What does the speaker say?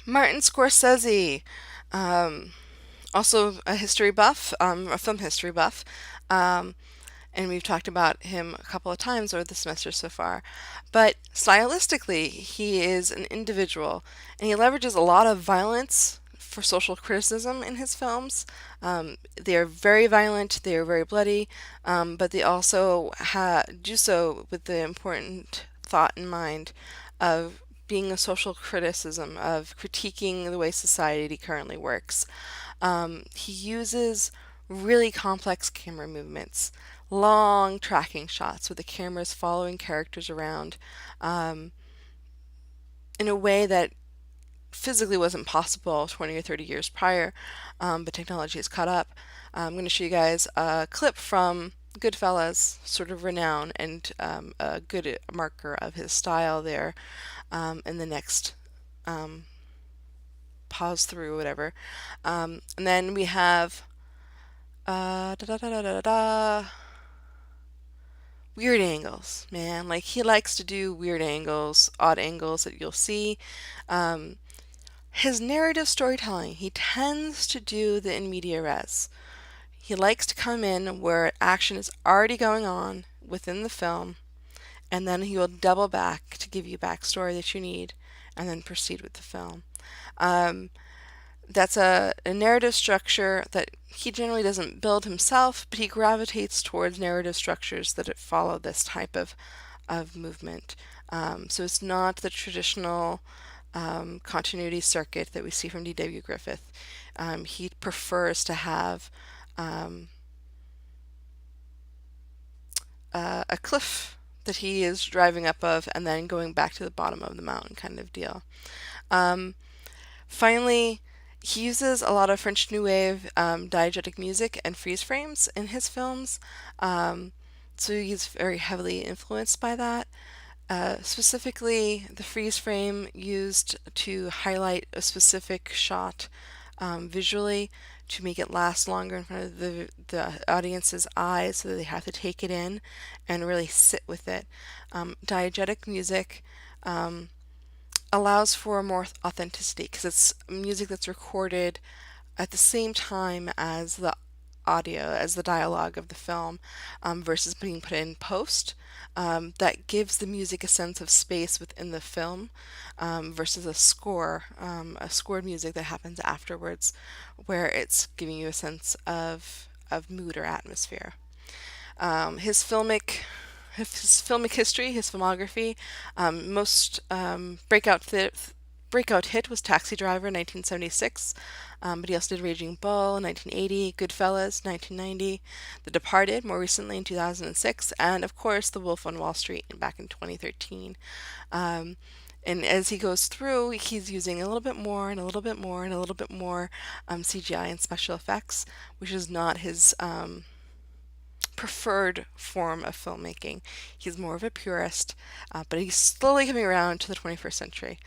Martin Scorsese, um, also a history buff, a film history buff, um, and we've talked about him a couple of times over the semester so far. But stylistically, he is an individual, and he leverages a lot of violence for social criticism in his films. They are very violent, they are very bloody, but they also do so with the important thought in mind of being a social criticism, of critiquing the way society currently works. He uses really complex camera movements, long tracking shots where the camera is following characters around um, in a way that physically wasn't possible 20 or 30 years prior, but technology has caught up. I'm going to show you guys a clip from Goodfellas, sort of renown, and a good marker of his style there in the next um, pause through, whatever. And then we have da da da da da da. Weird angles, man. Like he likes to do weird angles, odd angles that you'll see. Um, his narrative storytelling, he tends to do the in media res. He likes to come in where action is already going on within the film, and then he will double back to give you backstory that you need, and then proceed with the film. Um, that's a narrative structure that he generally doesn't build himself, but he gravitates towards narrative structures that follow this type of movement. So it's not the traditional continuity circuit that we see from D.W. Griffith. He prefers to have um, a cliff that he is driving up of and then going back to the bottom of the mountain kind of deal. Um, Finally, he uses a lot of French New Wave diegetic music and freeze frames in his films, um, so he's very heavily influenced by that. Specifically, the freeze frame used to highlight a specific shot visually to make it last longer in front of the audience's eyes so that they have to take it in and really sit with it. Diegetic music allows for more authenticity because it's music that's recorded at the same time as the audio, as the dialogue of the film, versus being put in post. That gives the music a sense of space within the film versus a scored music that happens afterwards, where it's giving you a sense of mood or atmosphere. His filmic history, his filmography, most breakout hit was Taxi Driver in 1976, but he also did Raging Bull in 1980, Goodfellas 1990, The Departed more recently in 2006, and of course The Wolf on Wall Street back in 2013. Um, and as he goes through, he's using a little bit more and a little bit more and a little bit more CGI and special effects, which is not his preferred form of filmmaking. He's more of a purist, but he's slowly coming around to the 21st century.